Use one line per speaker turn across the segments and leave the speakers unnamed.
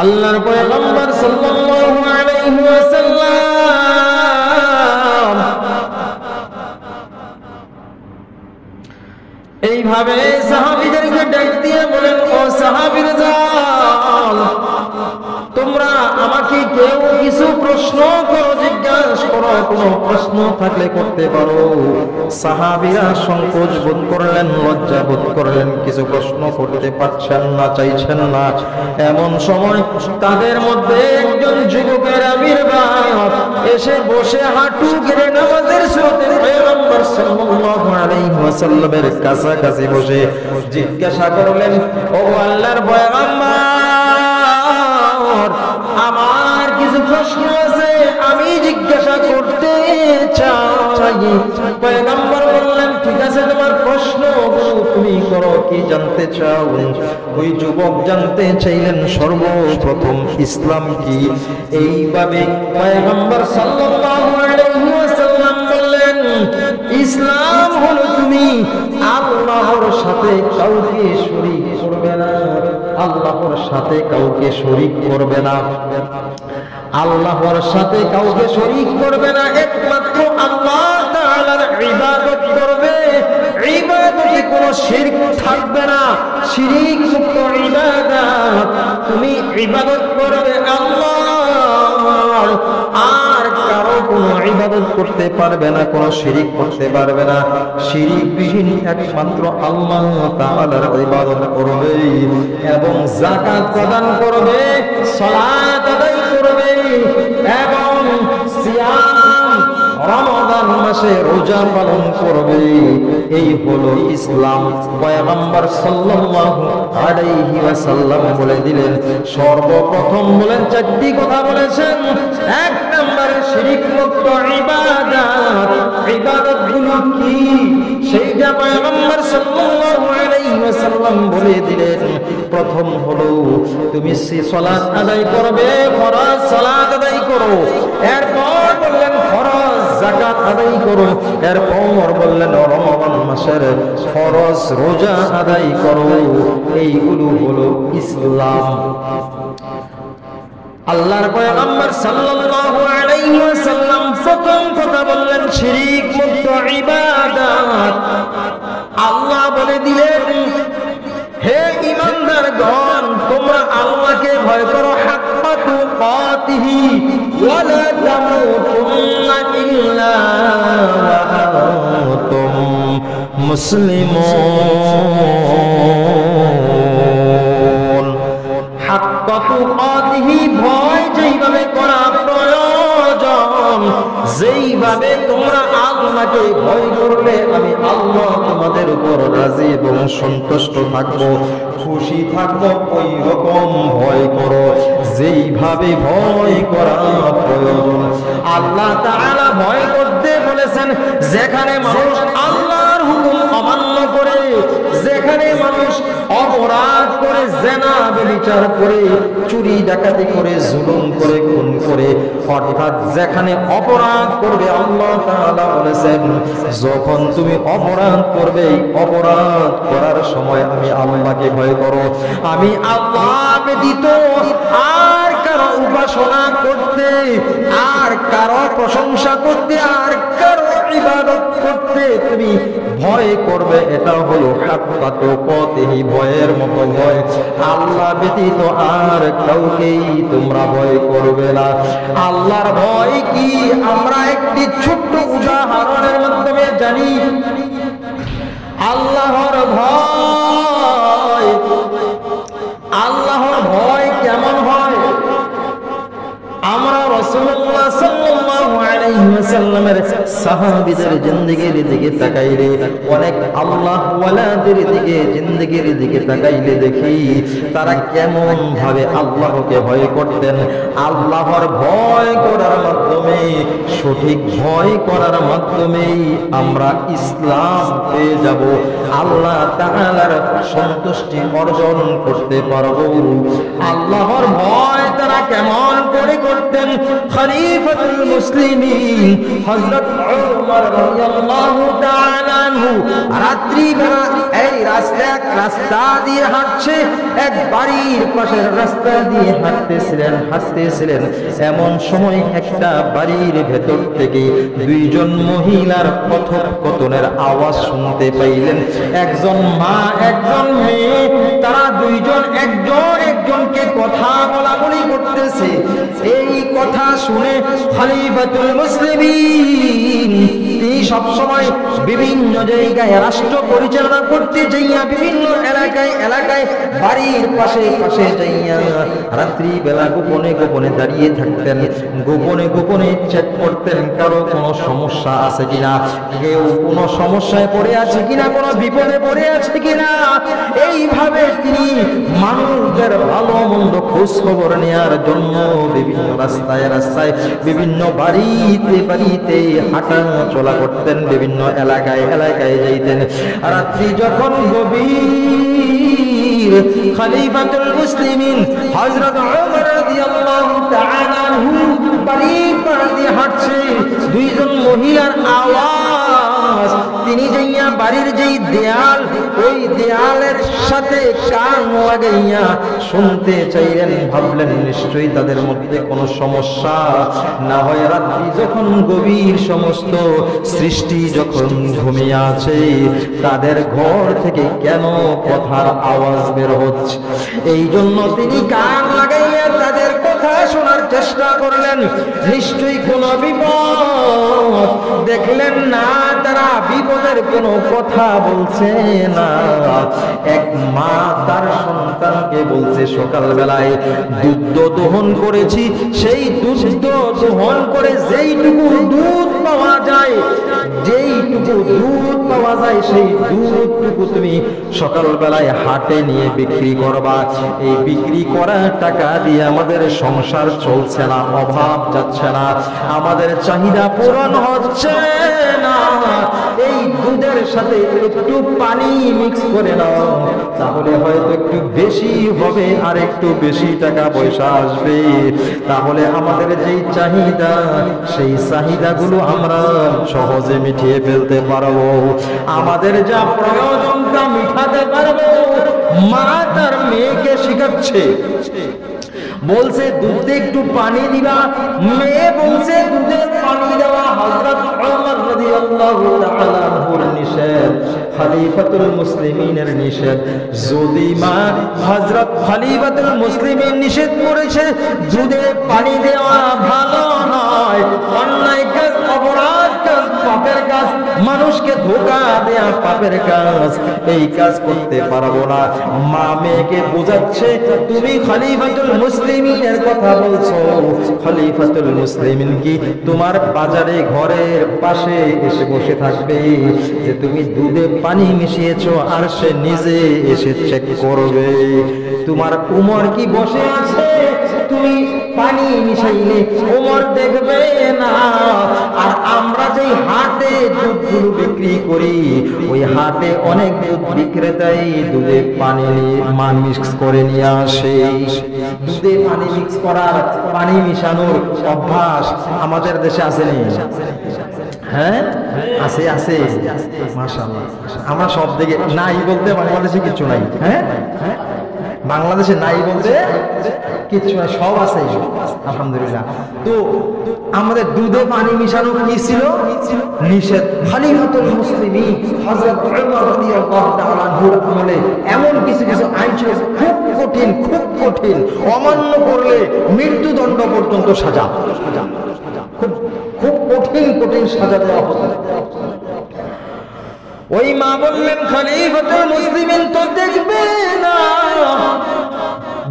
আল্লাহর পয়গম্বর সাল্লাল্লাহু আলাইহি ওয়াসাল্লাম এইভাবে সাহাবীদেরকে ডাক দিয়ে বলেন, ও সাহাবীরা যাও, তোমরা আমাকে কেউ কিছু প্রশ্ন করো, জিজ্ঞাসা করো, কোনো প্রশ্ন থাকলে করতে পারো। সাহাবীরা সংকোচ বোধ করলেন, লজ্জা বোধ করলেন, কিছু প্রশ্ন করতে পারছেন না, চাইছেন না। এমন সময় তাদের মধ্যে একজন যুবকের আবির্ভাব, এসে বসে হাঁটু গেড়ে নামাজের সুন্নতে পয়গম্বর সাল্লাল্লাহু আলাইহি ওয়াসাল্লামের কাছাকাছি বসে জিজ্ঞাসা করলেন, ও আল্লাহর পয়গম্বর, আমার কিছু প্রশ্ন আছে, আমি জিজ্ঞাসা করতে চাই। পয়গম্বর বললেন, ঠিক আছে, তোমার প্রশ্ন তুমি করো, কি জানতে চাও? ওই যুবক জানতে চাইলেন সর্বপ্রথম ইসলাম কি। এইভাবে পয়গম্বর সাল্লাল্লাহু আলাইহি ওয়াসাল্লাম বললেন, ইসলাম হলো তুমি আল্লাহর সাথে কাউকে শরীক করবে না, আল্লাহর সাথে কাউকে শরীক করবে না, আল্লাহর সাথে কাউকে শরীক করবে না, একমাত্র আল্লাহ তাআলার ইবাদত করবে। ইবাদতে কোনো শিরক থাকবে না, শিরক মুক্ত ইবাদত। তুমি ইবাদত করবে আল্লাহর, আর কারো কোনো ইবাদত করতে পারবে না, কোনো শিরক করতে পারবে না। শিরকবিহীন একমাত্র আল্লাহ তাআলার ইবাদত করবে এবং যাকাত প্রদান করবে, সালাত আদায় করবে এবং সিয়াম রমাদান মাসে রোজা পালন করবে। এই হলো ইসলাম। পয়গম্বর সাল্লাল্লাহু আলাইহি ওয়াসাল্লাম বলে দিলেন, সর্বপ্রথম বলেন চারটি কথা বলেছেন। এক নম্বরে শিরক মুক্ত ইবাদত। ইবাদতগুলো কি সেইটা পয়গম্বর সাল্লাল্লাহু আলাইহি ওয়াসাল্লাম বলে দিলেন। প্রথম হলো তুমি সালাত আদায় করবে, ফরজ সালাত আদায় করো। এরপর বললেন ফরজ যাকাত আদায় করো। এরপর বললেন রমজান মাসের ফরজ রোজা আদায় করো। এইগুলো হলো ইসলাম। আল্লাহর পয়গম্বর সাল্লাল্লাহু আলাইহি ওয়াসাল্লাম প্রথম কথা বললেন শিরক মুক্ত ইবাদত। আল্লাহ বলে দিলেন, হে ঈমানদারগণ, তোমরা আল্লাহকে ভয় করো, হাক্কা তুকাতিহি ওয়া লা তামুতুন্না ইল্লা ওয়া আনতুম মুসলিমুন। হাক্কা তুকাতিহি, ভয় যেইভাবে করা প্রয়োজন, যেইভাবে তোমরা আল্লাহকে ভয় করলে আমি আল্লাহ তোমাদের উপর রাজি এবং সন্তুষ্ট থাকবো, খুশি থাকবো, ওই রকম ভয় করো যেইভাবে ভয় করা প্রয়োজন। আল্লাহ তাআলা ভয় করতে বলেছেন যেখানে মানুষ আল্লাহর হুকুম অমান্য করে, যেখানে মানুষ অপরাধ করে, জেনা ব্যভিচার করে, চুরি ডাকাতি করে, জুলুম করে, খুন করে, অর্থাৎ যেখানে অপরাধ করবে, আল্লাহ তাআলা বলেছেন যখন তুমি অপরাধ করবে, অপরাধ করার সময় আমি আল্লাহকে ভয় করো। আমি আল্লাহ ব্যতীত আর কারো উপাসনা করতে, আর কারো প্রশংসা করতে, আর কারো ইবাদত করতে তুমি ভয় করবে। এটা হলো হাক্কা তুকাতিহি, ভয়ের মতো ভয়। আল্লাহ ব্যতীত আর কাউকেই তোমরা ভয় করবে না। আল্লাহর ভয় কি আমরা একটি ছোট্ট উদাহরণের মাধ্যমে জানি। আল্লাহর ভয়, আল্লাহর ভয় কেমন হয়? আমরা রাসূলুল্লাহ সাল্লাল্লাহু আলাইহি ওয়াসাল্লামের সাহাবীদের জিন্দেগির দিকে তাকাইলে, অনেক আল্লাহ ওয়ালাদের দিকে জিন্দেগির দিকে তাকাইলে দেখি তারা কেমন ভাবে আল্লাহকে ভয় করতেন। আল্লাহর ভয় করার মাধ্যমে, সঠিক ভয় করার মাধ্যমেই আমরা ইসলাম পেয়ে যাব, আল্লাহ তাআলার সন্তুষ্টি অর্জন করতে পারব। আল্লাহর ভয় তারা কেমন করে করতেন? খলিফাতুল মুসলিমিন হযরত ওমর রাদিয়াল্লাহু তাআলা আনহু রাত্রি বেলা এই রাস্তা দিয়ে হাঁটছে, এক বাড়ির পাশের রাস্তা দিয়ে হাঁটতেছিলেন। এমন সময় একটা বাড়ির ভেতর থেকে দুইজন মহিলার কথোপকথনের আওয়াজ শুনতে পাইলেন। একজন মা একজন মেয়ে, তারা দুইজন একজনকে কথা বলাবলি করতেছে। এই কথা শুনে খলিফাতুল মুসলিমিন তিনি সবসময় বিভিন্ন জায়গায় রাষ্ট্র পরিচালনা করতে যাইয়া বিভিন্ন এলাকায় বাড়ির পাশে যাইয়া রাত্রি বেলা গোপনে দাঁড়িয়ে থাকতেন, গোপনে চেক করতেন কারো কোনো সমস্যা আছে কিনা, কেউ কোনো সমস্যায় পড়ে আছে কিনা, কোনো বিপদে পড়ে আছে কিনা। এইভাবে তিনি মানুষদের ভালো মন্দ খোঁজ খবর নেওয়ার জন্য বিভিন্ন রাস্তায় বিভিন্ন বাড়িতে হাঁটা চলা করতেন, বিভিন্ন এলাকায় যাইতেন। রাত্রি যখন গভীর, খলিফাতুল মুসলিমিন হযরত ওমর রাদিয়াল্লাহু তাআলা আনহু বাড়ির পাশ দিয়ে হাঁটছে, দুইজন মহিলার আওয়াজ তিনি যাইয়া বাড়ির যেই দেয়াল, ওই দেয়ালের সাথে কান লাগাইয়া শুনতে চাইলেন। ভাবলেন নিশ্চয়ই তাদের মধ্যে কোনো সমস্যা না হয়। রাত্রি যখন গভীর, সমস্ত সৃষ্টি যখন ঘুমিয়ে আছে, তাদের ঘর থেকে কেন কথার আওয়াজ বের হচ্ছে? এই জন্য তিনি কান লাগাইয়া তাদের কথা শোনার চেষ্টা করলেন। নিশ্চয়ই কোনো বিপদ দেখলেন না, তারা বিপদের কোনো কথা বলছে না। এক মা তার সন্তানকে বলছে, সকালবেলায় দুধ দহন করেছি, সেই দুধ দহন করে যেইটুকু দুধ পাওয়া যায় সেই দুধটুকু তুমি সকালবেলায় হাটে নিয়ে বিক্রি করবা। এই বিক্রি করা টাকা দিয়ে আমাদের সংসার চলছে না, অভাব যাচ্ছে না, আমাদের চাহিদা পূরণ হচ্ছে না। এই দুধের সাথে একটু পানি মিক্স করে নাও, তাহলে হয়তো একটু বেশি হবে আর একটু বেশি টাকা পয়সা আসবে। তাহলে আমাদের যেই চাহিদা, সেই চাহিদাগুলো আমরা সহজে মিটিয়ে ফেলতে পারবো, আমাদের যা প্রয়োজন তা মিটাতে পারবো। মা তার মেয়েকে শিখাচ্ছে, বলছে দুধে একটু পানি দিবা, মেয়ে বলছে দুধে পানি দেওয়া হযরত ওমর রাদিয়াল্লাহু তাআলা আনহুর নিষেধ, খলিফাতুল মুসলিমিনের নিষেধ। যদি মা হযরত খলিফাতুল মুসলিমিন নিষেধ করেছে দুধে পানি দেওয়া ভালো নয়, অন্যায় কাজ, অপরাধ কাজ, পাপের কাজ, মানুষকে ধোঁকা দেয়া পাপের কাজ, এই কাজ করতে পারবো না। মা মেয়েকে বোঝাচ্ছে, তুমি খলিফাতুল মুসলিমিনের কথা বলছো, খলিফাতুল মুসলিমিন কি তোমার বাজারে ঘরের পাশে এসে বসে থাকবে যে তুমি দুধে পানি মিশিয়েছো আর সে নিজে এসে চেক করবে? তোমার উমর কি বসে আছে তুমি পানি মিশাইলে ওমর দেখবে না? আর আমরা যেই হাটে দুধগুলো বিক্রি করি, ওই হাটে অনেক দুধ বিক্রেতাই দুধে পানি মিক্স করে নিয়ে আসে। দুধে পানি মিক্স করার, পানি মিশানোর অভ্যাস আমাদের দেশে আছে নেই? হ্যাঁ আছে, মাশাআল্লাহ। আমরা সব দিকে নাই বলতে বাংলাদেশে কিছু নাই। হ্যাঁ, বাংলাদেশে নাই বলতে কিচ্ছু নাই, সব আছে আলহামদুলিল্লাহ। তো আমাদের দুধে পানি মিশানো কি ছিল? নিষেধ। খলিফাতুল মুসলিমিন হযরত ওমর রাদিয়াল্লাহু তাআলা আনহুর আমলে এমন কিছু আইন ছিল খুব কঠিন, অমান্য করলে মৃত্যুদণ্ড পর্যন্ত সাজা, খুব কঠিন সাজা দেওয়া হতো। ওই মা বললেন, খলিফাতুল মুসলিমিন তো দেখবে না,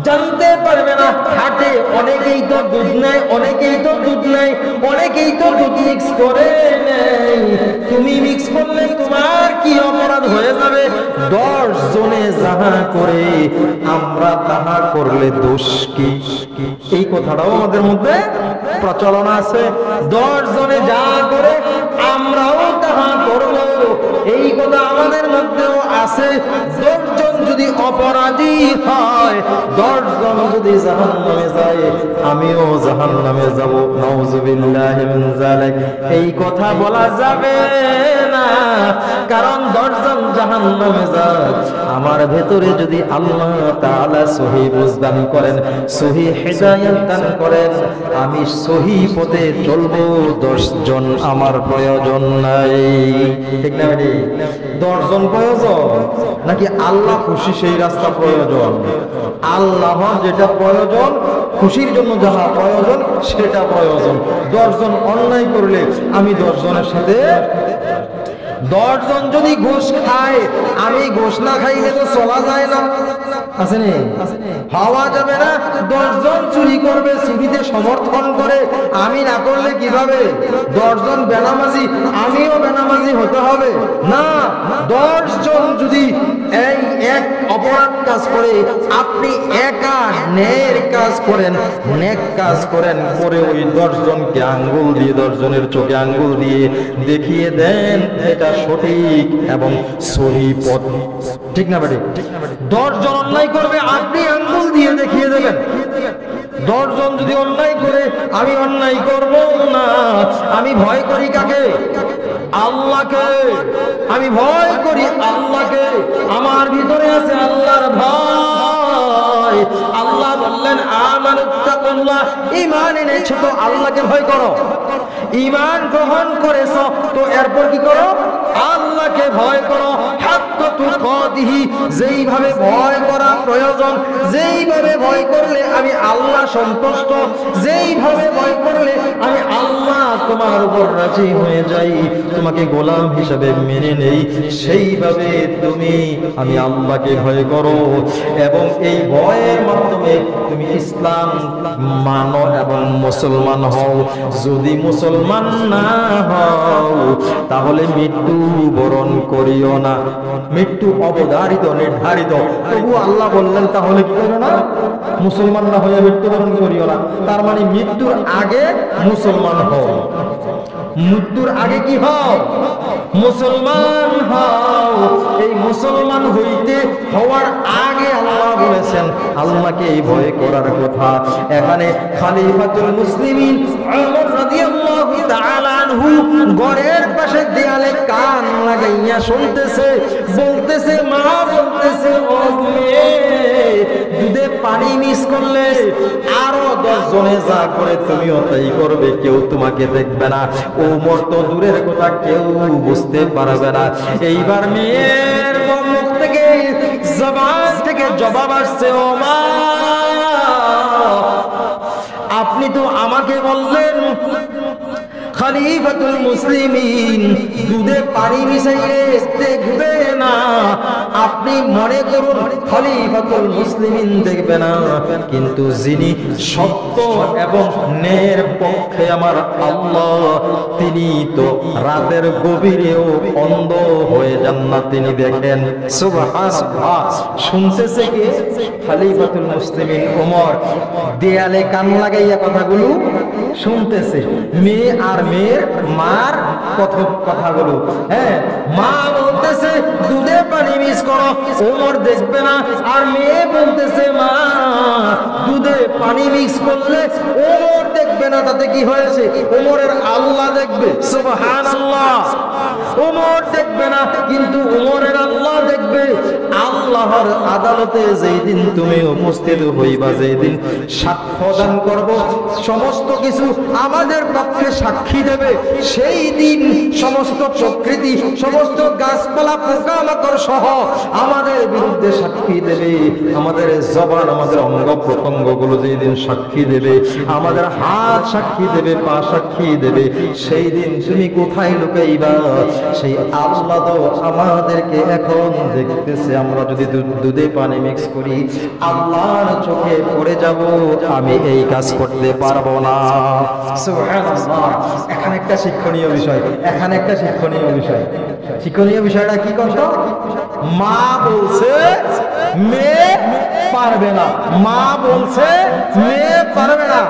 জানতে পারবে না। হাটে অনেকেই তো দুধ নেয়, অনেকেই তো দুধ মিক্স করে নেয়। তুমি মিক্স করলে তোমার কি অপরাধ হয়ে যাবে? 10 জনে যাহা করে আমরা তাহা করলে দোষ কি? এই কথাটাও আমাদের মধ্যে প্রচলন আছে। 10 জনে যা করে আমরাও তাহা করব, এই কথা আমাদের মধ্যেও আছে। 10 জন যদি অপরাধী হয় 10 জন যদি জাহান্নামে যায় আমিও জাহান্নামে যাব, নাউযুবিল্লাহি মিন যালিক। এই কথা বলা যাবে না, কারণ 10 জন জাহান্নামে যায়, আমার ভেতরে যদি আল্লাহ তাআলা সহি বুঝদান করেন, সহি হিদায়াত দান করেন, আমি সহি পথে চলবো। 10 জন আমার প্রয়োজন নাই, ঠিক না ভাই? 10 জন প্রয়োজন নাকি আল্লাহ খুশি সেই রাস্তা প্রয়োজন? আল্লাহর যেটা প্রয়োজন, খুশির জন্য যাহা প্রয়োজন সেটা প্রয়োজন। 10 জন অন্যায় করলে আমি 10 জনের সাথে, 10 জন যদি ঘুষ খায় আমি ঘুষ না খাইলে তো চলা যায় না, আছে নি? হওয়া যাবে না। 10 জন চুরি করবে, চুরিতে সমর্থন করে, আমি না করলে কিভাবে? 10 জন বেনামাজি, আমিও বেনামাজি হতে হবে না। 10 জন যদি এই এক অপরাধ কাজ করে, আপনি একা ন্যায়ের কাজ করেন, নেক কাজ করেন, করে ওই 10 জনকে আঙ্গুল দিয়ে, 10 জনের চোখে আঙ্গুল দিয়ে দেখিয়ে দেন এটা সঠিক এবং সহি পথ, ঠিক না বেটি? 10 জন অন্যায় করবে, আপনি আঙ্গুল দিয়ে দেখিয়ে দেবেন। 10 জন যদি অন্যায় করে আমি অন্যায় করব না। আমি ভয় করি কাকে? আল্লাহকে। আমি ভয় করি আল্লাহকে, আমার ভিতরে আছে আল্লাহর ভয়। আল্লাহ বললেন আমানুত্তাকুল্লাহ, ঈমান এনেছো তো আল্লাহকে ভয় করো। ঈমান গ্রহণ করেছো তো এরপর কি করো? আল্লাহকে ভয় করো। হাক্কা তুকাতিহি, যেইভাবে ভয় করা প্রয়োজন, যেইভাবে ভয় করলে আমি আল্লাহ সন্তুষ্ট, যেইভাবে ভয় করলে আমি আল্লাহ তোমার উপর রাজি হয়ে যাই, তোমাকে গোলাম হিসেবে মেনে নেই, সেইভাবে তুমি আমি আল্লাহকে ভয় করো। এবং এই ভয়ের মাধ্যমে তুমি ইসলাম মানো এবং মুসলমান হও। যদি মুসলমান না হও তাহলে মৃত্যু বরণ করিও না। মৃত্যু অবধারিত, নির্ধারিত, তবু আল্লাহ বললেন তাহলে কি করো না? মুসলমান না হয়ে মৃত্যুবরণ করিও না। তার মানে মৃত্যুর আগে মুসলমান হও। মৃত্যুর আগে কি হও? মুসলমান হও। এই মুসলমান হওয়ার আগে আল্লাহ বলেছেন আল্লাহকে এই ভয় করার কথা। এখানে খলিফাতুল মুসলিমিন ওমর রাদিয়াল্লাহু তাআলা আনহু ঘরের পাশে দেয়ালে কান লাগাইয়া শুনতেছে, বলতেছে, মা বলতেছে, ও মেয়ে, দুধে পানি মিক্স করলে আরো 10 জনে যা করে তুমিও তাই করবে, কেউ তোমাকে দেখবে না। ওমর তো দূরের কথা, কেউ বুঝতে পারবে না। এইবার মেয়ের মুখ থেকে, জবান থেকে জবাব আসছে, ও মা, আপনি তো আমাকে বললেন খলিফাতুল মুসলিমিন দুধে পানি মিশাইলে দেখবে না। আপনি মনে করুন খলিফাতুল মুসলিমিন দেখবে না, কিন্তু যিনি সত্য এবং ন্যায়ের পক্ষে আমার আল্লাহ, তিনি তো রাতের গভীরেও অন্ধ হয়ে যান না, তিনি দেখেন। সুবহানাল্লাহ। শুনতেছে কে? খলিফাতুল মুসলিমিন ওমর দেয়ালে কান লাগাইয়া কথাগুলো শুনতেছে। মেয়ে আর মেয়ের মার কথাগুলো, হ্যাঁ, মা বলতেছে দুধে পানি মিক্স করো, ওমর দেখবে না। আর মেয়ে বলতেছে, মা, দুধে পানি মিক্স করলে ওমর দেখবে না, তাতে কি হয়েছে? ওমরের আল্লাহ দেখবে। সুবহানাল্লাহ। ওমর দেখবে না, কিন্তু ওমরের আল্লাহ দেখবে। আল্লাহর আদালতে যেই দিন তুমি উপস্থিত হইবা, যেই দিন সাক্ষ্য দান করব, সমস্ত কিছু আমাদের পক্ষে সাক্ষী দেবে, সেই দিন সমস্ত প্রকৃতি, সমস্ত গাছপালা, পোকামাকড় সহ আমাদের বিরুদ্ধে সাক্ষী দেবে। আমাদের জবান, আমাদের অঙ্গ প্রত্যঙ্গ গুলো যেই দিন সাক্ষী দেবে, আমাদের হাত সাক্ষী দেবে, পা সাক্ষী দেবে, সেই দিন তুমি কোথায় লুকাইবা? সেই আল্লাহ তো আমাদেরকে এখন দেখতেছে। আমরা যদি দুধে পানি মিক্স করি, আল্লাহর চোখে পড়ে যাব, আমি এই কাজ করতে পারবো না। সুবহানাল্লাহ। এখানে একটা শিক্ষণীয় বিষয়, এখানে একটা শিক্ষণীয় বিষয়। শিক্ষণীয় বিষয়টা কি করতো? মা বলছে মেয়ে পারবে না, মা বলছে মেয়ে পারবে না।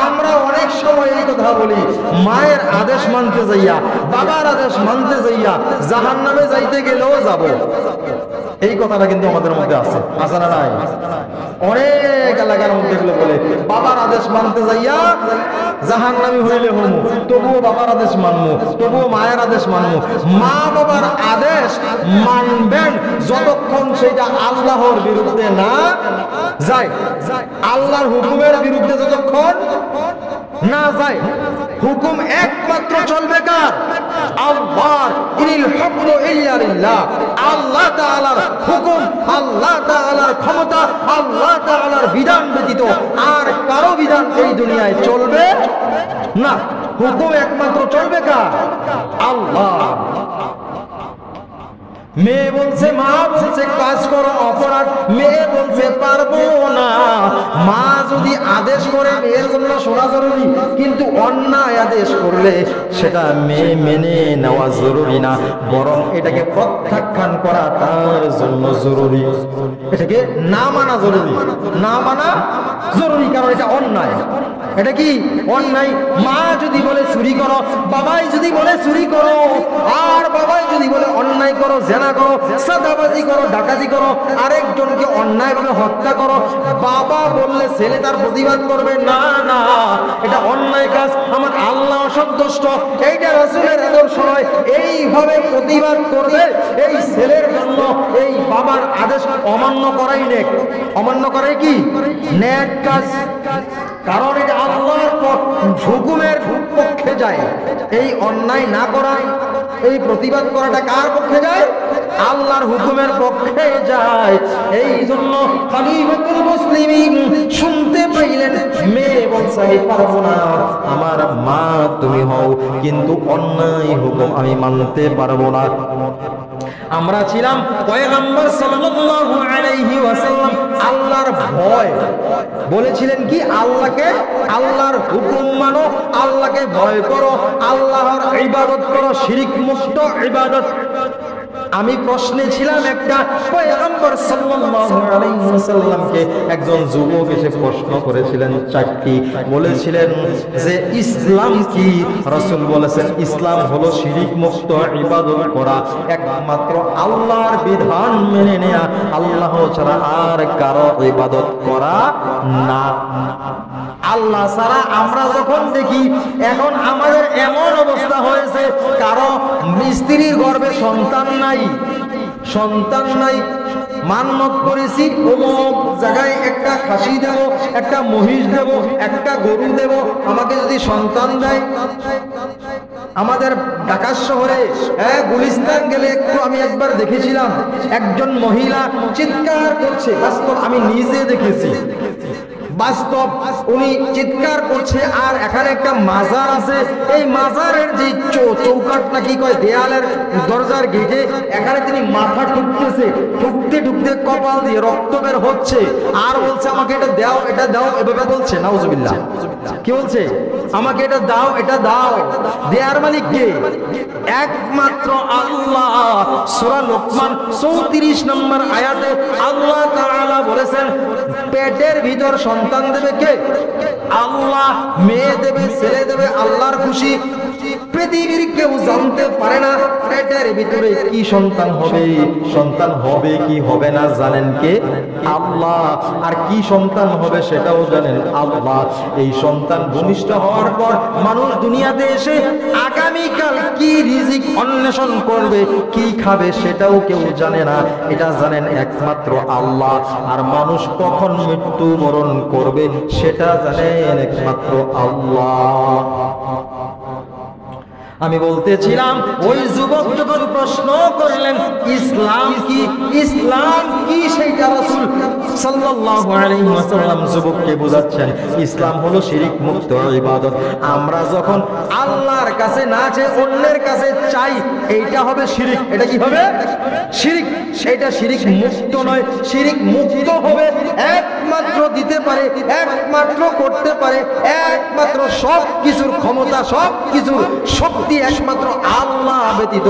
আমরা অনেক সময় এই কথা বলি, মায়ের আদেশ মানতে যাইয়া, বাবার আদেশ মানতে যাইয়া জাহান্নামে যাইতে গেলেও যাব। এই কথাটা কিন্তু আমাদের মধ্যে আছে, আছে না নাই? অনেক এলাকার মধ্যে এগুলো বলে, বাবার আদেশ মানতে যাইয়া জাহান্নামী হইলে হমু, তবুও বাবার আদেশ মানমু, তবুও মায়ের আদেশ মানমু। মা বাবার আদেশ মানবেন যতক্ষণ সেটা আল্লাহর বিরুদ্ধে না যায়, আল্লাহর হুকুমের বিরুদ্ধে যতক্ষণ না যায়। হুকুম একমাত্র চলবে কার? আল্লাহর। ইনিল হুকমু ইল্লা লিল্লাহ। আল্লাহ তাআলার হুকুম, আল্লাহ তাআলার ক্ষমতা, আল্লাহ তাআলার বিধান ব্যতীত আর কারো বিধান এই দুনিয়ায় চলবে না। হুকুম একমাত্র চলবে কার? আল্লাহ। মেয়ে বলছে, মা বলছে কাজ করো, অপরাধ, মেয়ে বলছে পারবো না। মা যদি আদেশ করে মেয়ের জন্য শোনা জরুরি, কিন্তু অন্যায় আদেশ করলে সেটা মেয়ে মেনে নেওয়া জরুরি না, বরং এটাকে প্রত্যাখ্যান করা তার জন্য জরুরি। এটাকে না মানা জরুরি, না মানা জরুরি, কারণ এটা অন্যায়। এটা কি অন্যায়? মা যদি বলে চুরি করো, বাবাই যদি বলে চুরি করো, আর বাবাই যদি বলে অন্যায় করো, জেনা করো, সাদাবাজি করো, ডাকাতি করো, আরেকজনকে অন্যায়ভাবে হত্যা করো, বাবা বললে ছেলে তার প্রতিবাদ করবে না, না এটা অন্যায় কাজ, আমার আল্লাহ অসন্তুষ্ট, এইটা রাসূলের আদর্শ নয়, এইভাবে প্রতিবাদ করবে। এই ছেলের জন্য এই বাবার আদেশ অমান্য করাই নেক। অমান্য করাই কি নেক কাজ, কারণ এটা আল্লাহর হুকুমের পক্ষে যায়। এই অন্যায় না করা, এই প্রতিবাদ করাটা কার পক্ষে যায়? আল্লাহর হুকুমের পক্ষে যায়। এই জন্য খলিফাতুল মুসলিমিন শুনতে পাইলেন মেয়ে বলছে আমি পারবো না, আমার মা তুমি হও, কিন্তু অন্যায় হুকুম আমি মানতে পারবো না। আমরা ছিলাম পয়গম্বর সাল্লাল্লাহু আলাইহি ওয়াসাল্লাম আল্লাহর ভয় বলেছিলেন কি? আল্লাহকে, আল্লাহর হুকুম মানো, আল্লাহকে ভয় করো, আল্লাহর ইবাদত করো, শিরক মুক্ত ইবাদত। আমি প্রশ্নে ছিলাম একটা, পয়গম্বর সাল্লাল্লাহু আলাইহি ওয়াসাল্লামকে একজন যুবক এসে প্রশ্ন করেছিলেন চারটি, বলেছিলেন যে ইসলাম কি? রাসূল বলেছেন ইসলাম হলো শিরক মুক্ত ইবাদত করা, একমাত্র আল্লাহর বিধান মেনে নেয়া, আল্লাহ ছাড়া আর কারো ইবাদত করা না। আল্লাহ ছাড়া আমরা যখন দেখি, এখন আমাদের এমন অবস্থা হয়েছে, কারো স্ত্রীর গর্ভে সন্তান নাই, সন্তান নাই, মান্নত করেছি অমুক জায়গায় একটা খাসি দেব, একটা মহিষ দেব, একটা গরু দেব, আমাকে যদি সন্তান দেয়। আমাদের ঢাকা শহরে গুলিস্তান গেলে একটু আমি একবার দেখেছিলাম, একজন মহিলা চিৎকার করছে, বাস্তব আমি নিজে দেখেছি, বাস্তব উনি চিৎকার করছে। আর এখানে একটা মাজার আছে, এই মাজারের যে চৌকাট নাকি কয়, দেয়ালের দরজার গেটে, এখানে তিনি মাথা ঠুকতেছে, ঠুকতে ঠুকতে কপাল দিয়ে রক্ত বের হচ্ছে, আর বলছে আমাকে এটা দাও, এটা দাও, এভাবে বলছে। নাউজুবিল্লাহ। কি বলছে? আমাকে এটা দাও, এটা দাও। দেয়ার মালিক কে? একমাত্র আল্লাহ। সূরা লোকমান 34 নম্বর আয়াতে আল্লাহ তাআলা বলেছেন পেটের ভিতর সন্তান দেবে কে? আল্লাহ। মেয়ে দেবে, ছেলে দেবে, আল্লাহর খুশি। পৃথিবীর কেউ জানতে পারে না পেটের ভিতরে কি সন্তান হবে, সন্তান হবে কি হবে না জানেন কে? আল্লাহ। আর কি সন্তান হবে সেটাও জানেন আল্লাহ। এই সন্তান ভূমিষ্ঠ হওয়ার পর মানুষ দুনিয়াতে এসে আগামীকাল কি রিজিক অন্বেষণ করবে, কি খাবে সেটাও কেউ জানে না, এটা জানেন একমাত্র আল্লাহ। আর মানুষ কখন মৃত্যুবরণ করবে সেটা জানেন একমাত্র আল্লাহ। আমি বলতেছিলাম ওই যুবক যখন প্রশ্ন করলেন ইসলাম কি, ইসলাম কি, সেইটা রাসূল সাল্লাল্লাহু আলাইহি ওয়াসাল্লাম যুবককে বোঝাচ্ছেন ইসলাম হলো শিরক মুক্ত ইবাদত। আমরা যখন আল্লাহর কাছে না চেয়ে অন্যের কাছে চাই, এইটা হবে শিরক। এটা কি হবে? শিরক। সেটা শিরক মুক্ত নয়। শিরক মুক্ত হবে একমাত্র দিতে পারে, একমাত্র করতে পারে, একমাত্র সব কিছুর ক্ষমতা, সব কিছুর শক্তি একমাত্র আল্লাহ ব্যতীত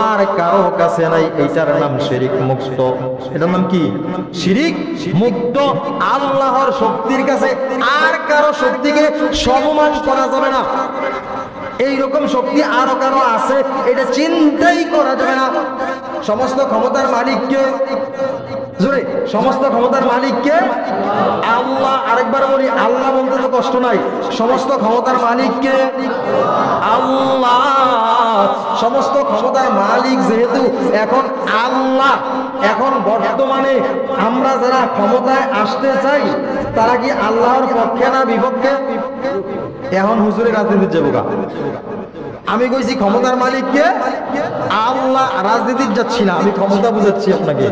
আর কারো কাছে নাই। এইটার নাম শিরক মুক্ত। এটার নাম কি? শিরক মুক্ত। আল্লাহর শক্তির কাছে আর কারো শক্তিকে সমমান করা যাবে না। এইরকম শক্তি আরো কারো আছে এটা চিন্তাই করা যাবে না। সমস্ত ক্ষমতার মালিককে, জোরে, সমস্ত ক্ষমতার মালিককে আল্লাহ। আরেকবার বলি, আল্লাহ বলতে তো কষ্ট নাই, সমস্ত ক্ষমতার মালিককে আল্লাহ। সমস্ত ক্ষমতার মালিক যেহেতু এখন আল্লাহ, এখন বর্তমানে আমরা যারা ক্ষমতায় আসতে চাই তারা কি আল্লাহর পক্ষে না বিপক্ষে? এখন হুজুরের রাজনীতির যাবো গা, আমি কইছি ক্ষমতার মালিককে আল্লাহ, রাজনীতির যাচ্ছি না, আমি ক্ষমতা বুঝাচ্ছি আপনাকে।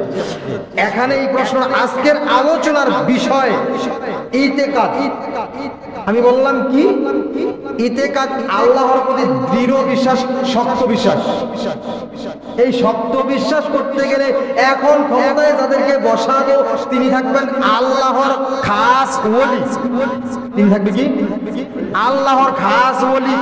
এখানে এই প্রশ্ন আজকের আলোচনার বিষয় ইতেকাদ। আমি বললাম কি ইতেকাদ? আল্লাহর প্রতি দৃঢ় বিশ্বাস, শক্ত বিশ্বাস। এই শক্ত বিশ্বাস করতে গেলে এখন ক্ষমতায় যাদেরকে বসাবো তিনি থাকবেন আল্লাহর খাস ওলি। তিনি থাকবে কি? আল্লাহর খাস ওলি।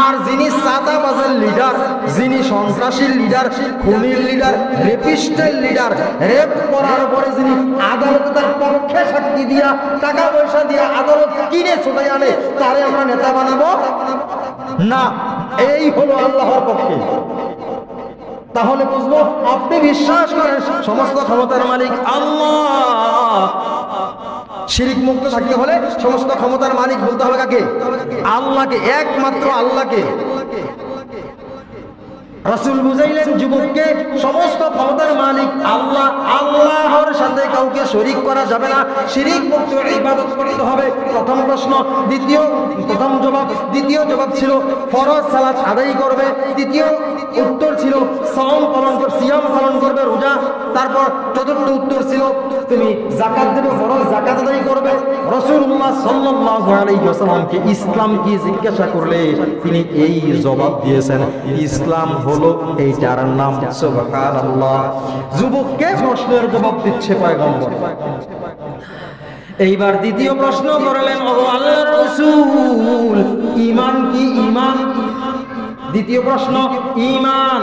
আর যিনি চাঁদাবাজের লিডার, যিনি সন্ত্রাসীর লিডার, খুনির লিডার, রেপিস্টের লিডার, রেপ করার পরে যিনি আদালতে তার পক্ষে সাক্ষী দিয়া টাকা পয়সা দিয়া আদালত কিনে চলে আনে, তারে আমরা নেতা বানাবো না। এই হলো আল্লাহর পক্ষে। তাহলে বুঝবো আপনি বিশ্বাস করেন সমস্ত ক্ষমতার মালিক আল্লাহ। শিরিক মুক্ত থাকতে হলে সমস্ত ক্ষমতার মালিক বলতে হবে কাকে? আল্লাহকে, একমাত্র আল্লাহকে। রাসূল বুঝাইলেন যুবককে সমস্ত ক্ষমতার মালিক আল্লাহ, আল্লাহর সাথে কাউকে শরীক করা যাবে না, শিরিক মুক্ত ইবাদত করতে হবে। প্রথম প্রশ্ন। প্রথম জবাব, দ্বিতীয় জবাব ছিল ফরজ সালাত আদায় করবে। তৃতীয় উত্তর ছিল সিয়াম পালন করবে, রোজা। তারপর চতুর্থ উত্তর ছিল তুমি যাকাত দেবে, ফরজ যাকাত আদায় করবে। রাসূলুল্লাহ সাল্লাল্লাহু আলাইহি ওয়াসাল্লামকে ইসলাম কি জিজ্ঞাসা করলে তিনি এই জবাব দিয়েছেন, ইসলাম হলো এইটার নাম। সুবহানাল্লাহ। যুবককে প্রশ্নের জবাব দিচ্ছে পয়গম্বর। এইবার দ্বিতীয় প্রশ্ন করলেন, ও আল্লাহর রাসূল, ঈমান কি? ঈমান। দ্বিতীয় প্রশ্ন ঈমান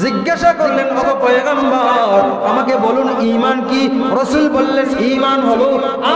জিজ্ঞাসা করলেন, ও পয়গম্বর আমাকে বলুন ঈমান কি? রাসূল বললেন ঈমান হলো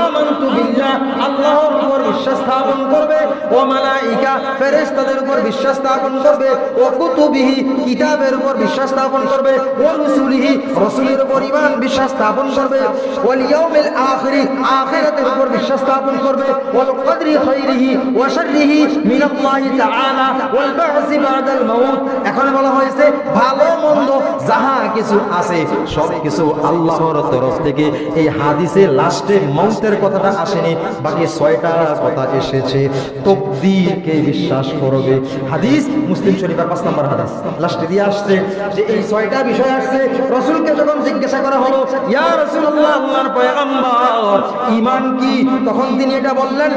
আমানতু বিল্লাহ, আল্লাহর উপর বিশ্বাস স্থাপন করবে, ও মালাইকা ফেরেশতাদের উপর বিশ্বাস স্থাপন করবে, ও কুতুবিহি কিতাবের উপর বিশ্বাস স্থাপন করবে, ও রুসুলিহি রাসূলের উপর ঈমান বিশ্বাস স্থাপন করবে, ওয়াল ইয়াউমিল আখির আখিরাতের উপর বিশ্বাস স্থাপন করবে, ওয়াল কদরি খাইরিহি ওয়া শাররিহি মিনাল্লাহি তাআলা ওয়াল বা'সি বা'দাল মাউত। এখন বলা হয়েছে ভালো মন্দ যাহা কিছু আছে সব কিছু আল্লাহর তরফ থেকে। এই হাদিসে লাস্টে মৌতের কথাটা আসেনি, বাকি 6টা কথা এসেছে। তাকদীরকে বিশ্বাস করবে। হাদিস মুসলিম শরীফের 5 নম্বর হাদিস, লাস্টে দিয়ে আসছে যে এই 6টা বিষয় আসছে। রাসূলকে যখন জিজ্ঞাসা করা হলো, ইয়া রাসূলুল্লাহ, আল্লাহর পয়গম্বর ঈমান কি? তখন তিনি এটা বললেন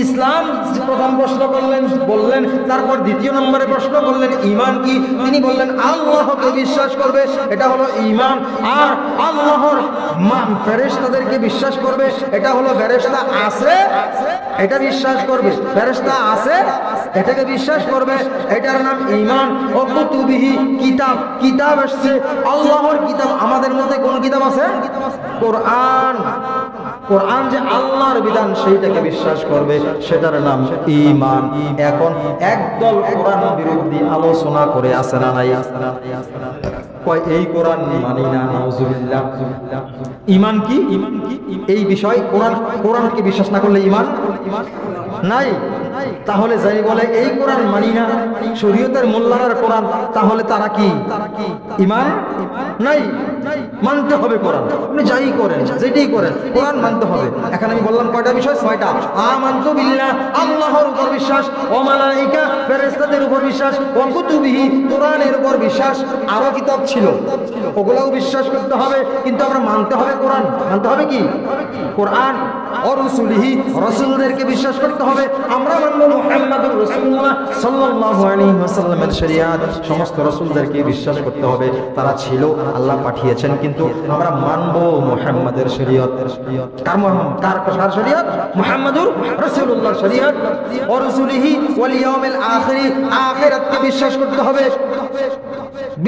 ইসলাম। প্রথম প্রশ্ন বললেন, তারপর দ্বিতীয় নম্বরে প্রশ্ন করলেন ঈমান কি? তিনি বললেন আল্লাহকে বিশ্বাস করবে, এটা হলো ঈমান। আর আল্লাহর ফেরেশতাদেরকে বিশ্বাস করবে, এটা হলো ফেরেশতা আছে এটা বিশ্বাস করবে, ফেরেশতা আছে এটাকে বিশ্বাস করবে, এটার নাম ঈমান। ও কুতুবিহি কিতাব আসছে, আল্লাহর কিতাব। আমাদের মধ্যে কোন কিতাব আছে? কোরআন। কোরআন যে আল্লাহর বিধান সেইটাকে বিশ্বাস করবে, সেটার নাম ঈমান। এখন একদল কোরআন বিরোধী আলোচনা করে আছে না নাই? কয় এই কোরআন মানি না, নাউজুবিল্লাহ। ঈমান কি? এই বিষয় কোরআনকে বিশ্বাস না করলে ঈমান নাই। তাহলে যাই বলে এই কোরআন মানি না, শরীয়তের মোল্লার কোরআন, তাহলে তারা কি ঈমান নাই? মানতে হবে কোরআন। আপনি যাই করেন, যেটাই করেন, কোরআন মানতে হবে। এখন আমি বললাম কয়টা বিষয়? 6টা। আমানতু বিল্লাহ, আল্লাহর উপর বিশ্বাস, ও মালাইকা ফেরেশতাদের উপর বিশ্বাস, ও কুতুবিহি কোরআনের উপর বিশ্বাস। আরো কিতাব ছিল, ওগুলোও বিশ্বাস করতে হবে, কিন্তু আমরা মানতে হবে কোরআন। মানতে হবে কি? কোরআন। ও রুসুলিহি রাসূলদেরকে বিশ্বাস করতে হবে। আমরা মানব মুহাম্মদুর রাসূলুল্লাহ সাল্লাল্লাহু আলাইহি ওয়াসাল্লামের শরীয়ত। সমস্ত রাসূলদেরকে বিশ্বাস করতে হবে, তারা ছিল, আল্লাহ পাঠিয়েছেন, কিন্তু আমরা মানব মুহাম্মদের শরীয়ত। কার শরীয়ত? মুহাম্মদুর রাসূলুল্লাহর শরীয়ত। ও রুসুলিহি ওয়াল ইয়াউমিল আখির, আখিরাতকে বিশ্বাস করতে হবে,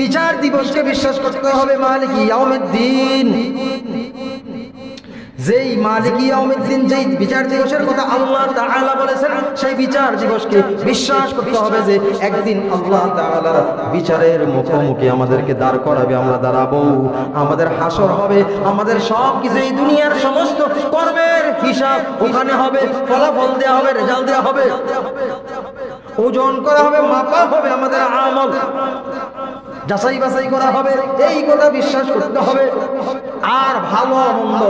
বিচার দিবসকে বিশ্বাস করতে হবে, মালিক ইয়াউমিদ্দিন, যেই মালিক ইয়াউমিদ্দিন, যেই বিচার দিবসের কথা আল্লাহ তাআলা বলেছেন, সেই বিচার দিবসকে বিশ্বাস করতে হবে যে একদিন আল্লাহ তাআলার বিচারের মুখোমুখি আমাদেরকে দাঁড় করাবে, আমরা দাঁড়াবো, আমাদের হাসর হবে, আমাদের সব কিছু এই দুনিয়ার সমস্ত কর্মের হিসাব ওখানে হবে, ফলাফল দেওয়া হবে, রেজাল্ট দেওয়া হবে, ওজন করা হবে, মাপা হবে, আমাদের আমল যাচাই বাছাই করা হবে। এই কথা বিশ্বাস করতে হবে। আর ভালো মন্দ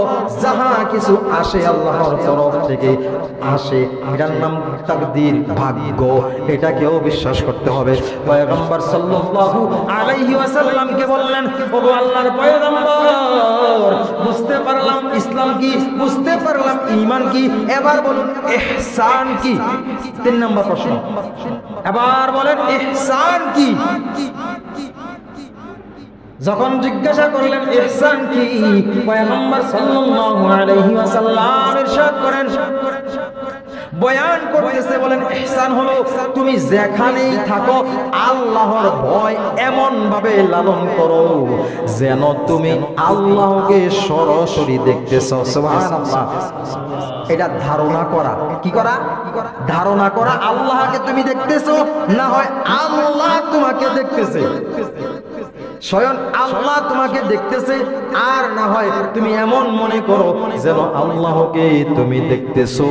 যাহা কিছু আসে আল্লাহর তরফ থেকে আসে, এটার নাম তাকদীর, ভাগ্য, এটাকেও বিশ্বাস করতে হবে। পয়গম্বর সাল্লাল্লাহু আলাইহি ওয়াসাল্লামকে বললেন, ওগো আল্লাহর পয়গম্বর, বুঝতে পারলাম ইসলাম কি, বুঝতে পারলাম ঈমান কি, এবার বলুন ইহসান কি। 3 নম্বর প্রশ্ন, এবার বলেন ইহসান কি। যখন জিজ্ঞাসা করলেন ইহসান কি, পয়গম্বর সাল্লাল্লাহু আলাইহি ওয়াসাল্লাম ইরশাদ করেন, বয়ান করতেছে, বলেন ইহসান হলো তুমি যেখানেই থাকো আল্লাহর ভয় এমন ভাবে লালন করো যেন তুমি আল্লাহকে সরাসরি দেখতেছো। সুবহানাল্লাহ। এটা ধারণা করা, কি করা? ধারণা করা, আল্লাহকে তুমি দেখতেছো, না হয় আল্লাহ তোমাকে দেখতেছে, স্বয়ং আল্লাহ তোমাকে দেখতেছে, আর না হয় তুমি এমন মনে করো যেন আল্লাহকে তুমি দেখতেছো।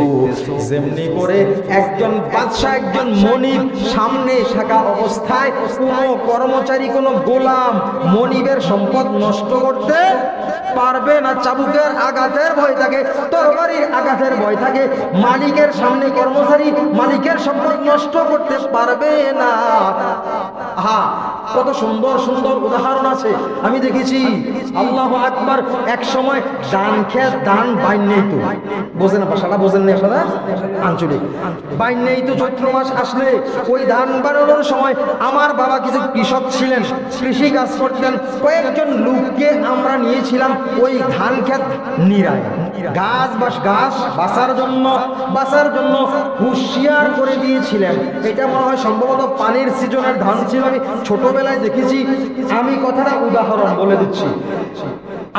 যেমনি করে একজন বাদশা, একজন মনিব সামনে থাকা অবস্থায় কোনো কর্মচারী, কোনো গোলাম মনিবের সম্পদ নষ্ট করতে পারবে না। চাবুকের আঘাতের ভয় থাকে, তরবারির আঘাতের ভয় থাকে, মালিকের সামনে কর্মচারী মালিকের সম্পদ নষ্ট করতে পারবে না। হ্যাঁ, কত সুন্দর সুন্দর উদাহরণ আছে, আমি দেখেছি। আল্লাহু আকবার। এক সময় ধান খেত, ধান বাইন নেই তো, বোঝেন ভাষাটা, বোঝেন না আসলে আঞ্চলিক, বাইন নেই তো। চৈত্র মাস আসলে ওই ধান বানানোর সময় আমার বাবা কিছু কৃষক ছিলেন, কৃষি কাজ করতেন, কয়েকজন লোককে আমরা নিয়েছিলাম ওই ধান খেত নিরায়, গাছ বাঁচার জন্য হুঁশিয়ার করে দিয়েছিলেন। এটা মনে হয় সম্ভবত পানির সিজনের ধান ছিল, আমি ছোটবেলায় দেখেছি। আমি কথাটা উদাহরণ বলে দিচ্ছি।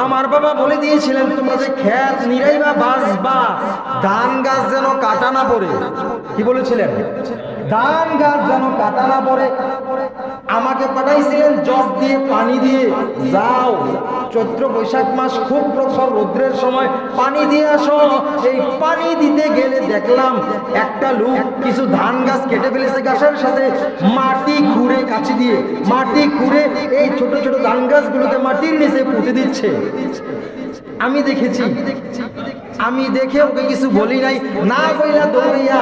আমার বাবা বলে দিয়েছিলেন, তোমরা যে খেত নিরাইবা, বাঁচবা, ধান গাছ যেন কাটা না পড়ে। কি বলেছিলেন? ধান গাছ যেন কাটা না পড়ে। আমাকে পাঠাইছিলেন জগ দিয়ে পানি দিয়ে, যাও চৈত্র বৈশাখ মাস খুব প্রখর রৌদ্রের সময় পানি দিয়ে আসো। এই পানি দিতে গেলে দেখলাম একটা লোক কিছু ধান গাছ কেটে ফেলেছে, গাছের সাথে মাটি খুঁড়ে, কাছি দিয়ে মাটি খুঁড়ে এই ছোট ছোট ধান গাছগুলোকে মাটির নিচে পুঁতে দিচ্ছে। আমি দেখেছি। আমি দেখে ওকে কিছু বলি নাই, না বইলা দৌড়িয়া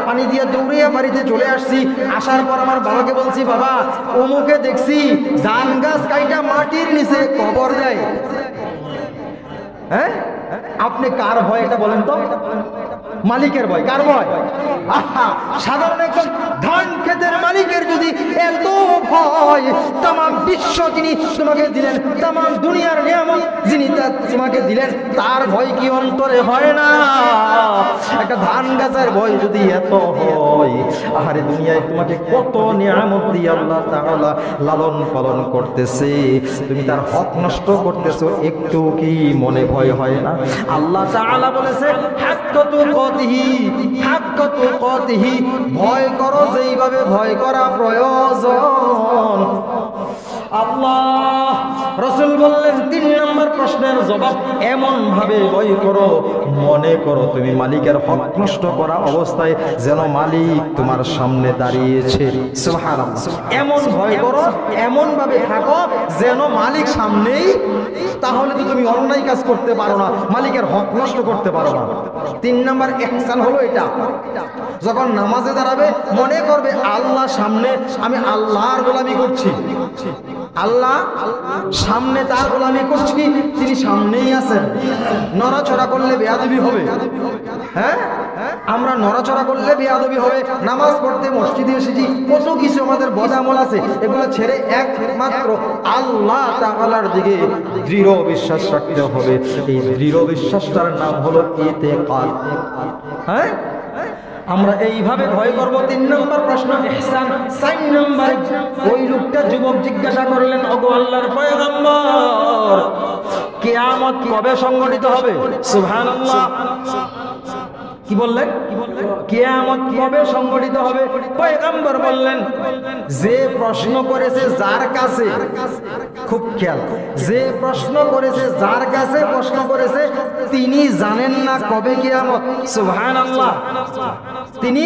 পানি দিয়া দৌড়িয়া বাড়িতে চলে আসছি। আসার পর আমার বাবাকে বলছি, বাবা অমুকে দেখছি ধান গাছ কাইটা মাটির নিচে কবর দেয়। হ্যাঁ, আপনি কার ভয় এটা বলেন তো? মালিকের ভয়। কার ভয়? আহা, সাধারণ একজন ধান ক্ষেতের মালিকের যদি এত ভয়, তামাম বিশ্ব যিনি তোমাকে দিলেন, তামাম দুনিয়ার নিয়ামত যিনি তোমাকে দিলেন, তার ভয় কি অন্তরে হয় না? একটা ধান গাছের ভয় যদি এত হয়, আহারে দুনিয়ায় তোমাকে কত নিয়ামত দিয়ে আল্লাহ তাআলা লালন পালন করতেছে, তুমি তার হক নষ্ট করতেছো, একটু কি মনে ভয় হয় না? আল্লাহ তাআলা বলেছে, ভয় করো যেইভাবে ভয় করা প্রয়োজন। আল্লাহ রাসূল বললেন 3 নম্বর প্রশ্নের জবাব, এমন ভাবে ভয় করো মনে করো তুমি মালিকের হক নষ্ট করা অবস্থায় যেন মালিক তোমার সামনে দাঁড়িয়েছে। সুবহানাল্লাহ। এমন ভয় করো, এমন ভাবে থাকো যেন মালিক সামনেই, তাহলে তো তুমি অন্যায় কাজ করতে পারো না, মালিকের হক নষ্ট করতে পারো না। 3 নম্বর ইহসান হলো এটা। যখন নামাজে দাঁড়াবে মনে করবে আল্লাহ সামনে, আমি আল্লাহর গোলামি করছি, আল্লাহ সামনে তার গোলামি করছি, তিনি সামনেই আছেন। নড়াচড়া করলে বেয়াদবি হবে। হ্যাঁ, আমরা নড়াচড়া করলে বেয়াদবি হবে। নামাজ পড়তে মসজিদে এসেছি, কত কিছু আমাদের বদামল আছে, এগুলো ছেড়ে একমাত্র আল্লাহ তাআলার দিকে দৃঢ় বিশ্বাস রাখতে হবে। এই দৃঢ় বিশ্বাসটার নাম হলো ইতিকাদ। হ্যাঁ, আমরা এইভাবে ভয় করব। 3 নম্বর প্রশ্ন ইহসান। 4 নম্বর, ওই লোকটা যুবক জিজ্ঞাসা করলেন, ওগো আল্লাহর পয়গম্বর, কিয়ামত কবে সংঘটিত হবে? সুবহানাল্লাহ। কি বললেন? কিয়ামত কবে সংঘটিত হবে? পয়গম্বর বললেন, যে প্রশ্ন করেছে যার কাছে, খুব খেয়াল, যে প্রশ্ন করেছে যার কাছে প্রশ্ন করেছে তিনি জানেন না কবে কিয়ামত। সুবহানাল্লাহ। তিনি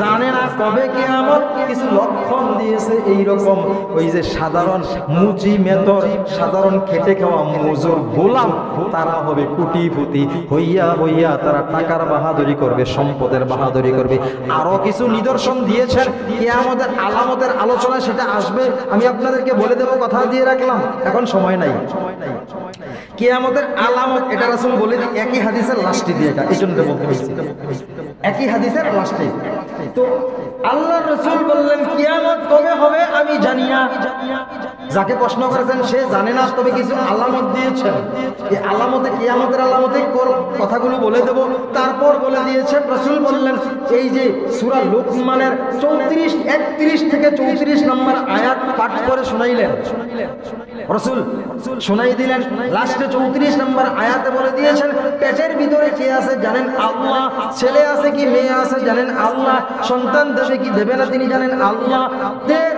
জানে না কবে কিয়ামত। কিছু লক্ষণ দিয়েছে এইরকম, ওই যে সাধারণ মুচি মেতর, সাধারণ খেটে খাওয়া মজুর গোলাম, তারা হবে কোটিপতি হইয়া হইয়া তারা টাকার বাহাদুরি করবে, সম্পদের বাহাদুরি করবে। আরো কিছু নিদর্শন দিয়েছেন কিয়ামতের আলামতের আলোচনা, সেটা আসবে, আমি আপনাদেরকে বলে দেব, কথা দিয়ে রাখলাম, এখন সময় নাই। কিয়ামতের আলামত এটা রাসূল বলে দিই একই হাদিসের লাস্টে দিয়ে, এটা এই জন্য বলতে হয়েছে, একই হাদিসের লাস্টে। তো আল্লাহ রাসূল বললেন কিয়ামত কবে হবে আমি জানি না। যাকে প্রশ্ন করেছেন সে জানে না, তবে কিছু আলামত দিয়েছেন। এই আলামতে, কিয়ামতের আলামতে কথাগুলো বলে দেব। তারপর বলে দিয়েছেন, রাসূল বললেন, এই যে সূরা লুকমানের 31 থেকে 34 নম্বর আয়াত পাঠ করে শোনাইলেন রাসূল, শোনাই দিলেন। লাস্টে 34 নম্বর আয়াতে বলে দিয়েছেন, পেটের ভিতরে কে আছে জানেন আল্লাহ, ছেলে আছে কি মেয়ে আছে জানেন আল্লাহ, সন্তান দেবে কি দেবে না তিনি জানেন আল্লাহ,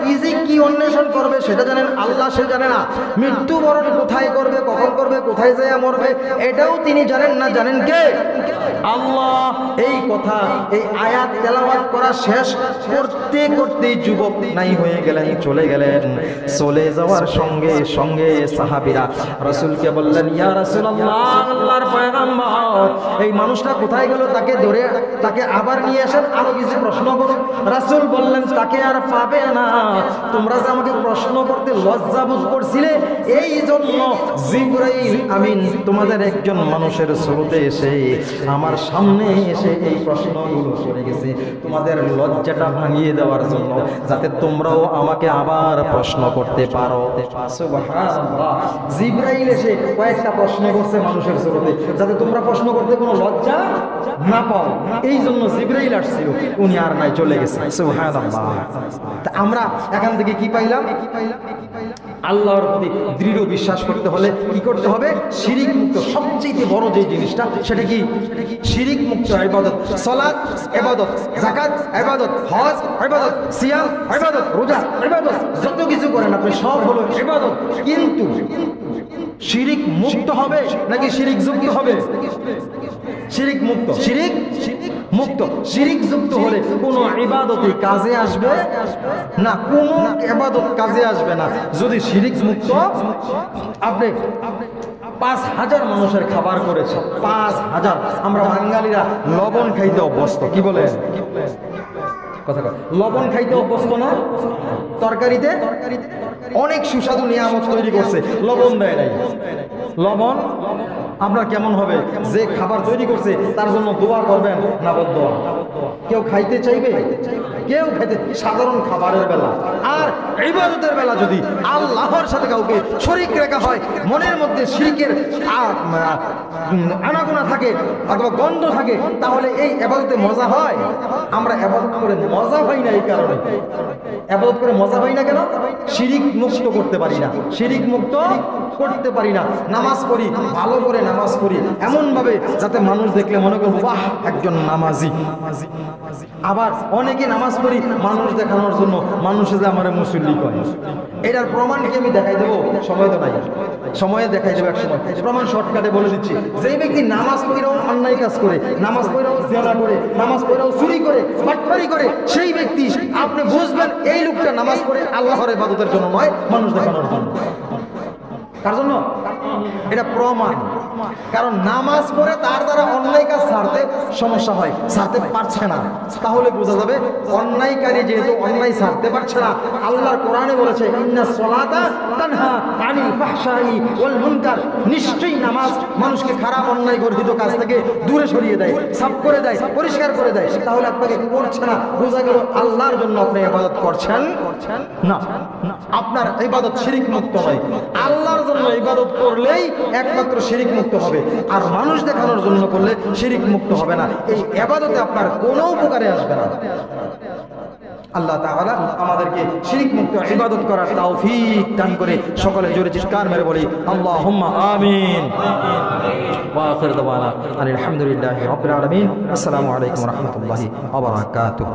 রিজিক কি অন্বেষণ করবে সেটা জানেন আল্লাহ, সে জানে না। মৃত্যুবরণ কোথায় করবে, কখন করবে, কোথায় যায় মরবে, এটাও তিনি জানেন না, জানেন কে? আল্লাহ। এই কথা, এই আয়াত তেলাওয়াত করা শেষ করতে করতে যুবক নাই হয়ে গেলেন, চলে গেলেন। চলে যাওয়ার সঙ্গে সঙ্গে সাহাবীরা রাসূলকে বললেন, ইয়া রাসূলুল্লাহ, আল্লাহর পয়গম্বর, এই মানুষটা কোথায় গেল? তাকে ধরে তাকে আবার নিয়ে আসেন, আরো কিছু প্রশ্ন করুন। রাসূল বললেন, তাকে আর পাবে না। তোমরা যে আমাকে প্রশ্ন করতে লজ্জা বোধ করছিলে, এই জন্য জিবরাইল আমিন তোমাদের একজন মানুষের স্রোতে এসে আমার সামনে এসে এই প্রশ্নগুলো করে গেছে, তোমাদের লজ্জাটা ভাঙিয়ে দেওয়ার জন্য, যাতে তোমরাও আমাকে আবার প্রশ্ন করতে পারো। সুবহানাল্লাহ। জিবরাইল এসে কয়েকটা প্রশ্ন করছে মানুষের স্রোতে, যাতে তোমরা প্রশ্ন করতে কোনো লজ্জা না পাও, এই জন্য জিবরাইল আসছিল। উনি আর নাই, চলে গেছে। সুবহানাল্লাহ। তা আমরা এখান থেকে কি পাইলাম? আল্লাহর প্রতি দৃঢ় বিশ্বাস করতে হলে কি করতে হবে? শিরিক মুক্ত সবচেয়ে বড় যে জিনিসটা, সেটা কি? শিরিক মুক্ত ইবাদত। সালাত ইবাদত, যাকাত ইবাদত, হজ ইবাদত, সিয়াম ইবাদত, রোজা ইবাদত, যত কিছু করেন আপনি সব হলো ইবাদত। কিন্তু শিরিক মুক্ত হবে নাকি শিরিক যুক্ত হবে? শিরিক মুক্ত। শিরিক মুক্ত। শিরিক যুক্ত হলে কোনো ইবাদতই কাজে আসবে না, কোনো ইবাদত কাজে আসবে না। যদি শিরিক মুক্ত, আপনি 5000 মানুষের খাবার করেছে, 5000। আমরা বাঙালিরা লবণ খাইতে অভ্যস্ত, কি বলেন? কথা কয়, লবণ খাইতে অভ্যস্ত না? তরকারিতে অনেক সুস্বাদু নিয়ামত তৈরি করছে, লবণ দেয় নাই। লবণ আপনার কেমন হবে? যে খাবার তৈরি করছে তার জন্য দোয়া করবেন না বদদোয়া? কেউ খাইতে চাইবে? কেউ খাইতে, সাধারণ খাবারের বেলা। আর ইবাদতের বেলা যদি আল্লাহর সাথে কাউকে শরীক রাখা হয়, মনের মধ্যে শিরকের আনাগোনা থাকে অথবা গন্ধ থাকে, তাহলে এই ইবাদতে মজা হয়? আমরা ইবাদত করে মজা পাই না। এই কারণে ইবাদত করে মজা পাই না কেন? শিরিক মুক্ত করতে পারি না, শিরিক মুক্ত করতে পারি না। নামাজ পড়ি, ভালো করে নামাজ পড়ি এমন ভাবে যাতে মানুষ দেখলে মনে করবো বাহ, একজন নামাজি। আবার অনেকে নামাজ পড়ি মানুষ দেখানোর জন্য, মানুষে যে আমার মুসল্লি কয়। এটার প্রমাণ কি আমি দেখাই দেবো? সময় তো নাই, সময়ে দেখাই দেবো এক সময়। প্রমাণ শর্টকাটে বলে দিচ্ছি। যেই ব্যক্তি নামাজ পড়েও অন্যায় কাজ করে, নামাজ পড়েও জেনা করে, নামাজ পড়েও চুরি করে, বাটপারি করে, সেই ব্যক্তি আপনি বুঝবেন এই লোকটা নামাজ পড়ে আল্লাহর ইবাদতের জন্য নয়, মানুষ দেখানোর জন্য। তার জন্য এটা প্রমাণ। কারণ নামাজ পড়ে তার দ্বারা অন্যায় কাজ ছাড়তে সমস্যা হয়, ছাড়তে পারছে না, তাহলে বোঝা যাবে অন্যায়কারী যেহেতু অন্যায় ছাড়তে পারছে না। আল্লাহর কোরআনে বলেছে, ইন্নাস সালাতা তানহা আনিল ফাহশাই ওয়াল মুনকার, নিশ্চয়ই নামাজ মানুষকে খারাপ অন্যায় গর্হিত কাজ থেকে দূরে সরিয়ে দেয়, সাফ করে দেয়, পরিষ্কার করে দেয়। তাহলে আপনাকে করছে না, বোঝা গেল আল্লাহর জন্য আপনি ইবাদত করছেন না, আপনার ইবাদত শিরিক মুক্ত নয়। আল্লাহর জন্য ইবাদত করলেই একমাত্র শিরিক মুক্ত হবে, আর মানুষ দেখানোর জন্য করলে শিরিক মুক্ত হবে না। এই ইবাদতে আপনার কোনো উপকারে আসবে না।
আল্লাহ তাআলা আমাদেরকে শিরক মুক্ত ইবাদত করার তৌফিক দান করে সকলে জোরে চিৎকার মেরে বলি আল্লাহুম্মা আমিন। ওয়া আখির দাওয়ানা আলহামদুলিল্লাহি রাব্বিল আলামিন। আসসালামু আলাইকুম ওয়া রাহমাতুল্লাহি ওয়া বারাকাতুহু।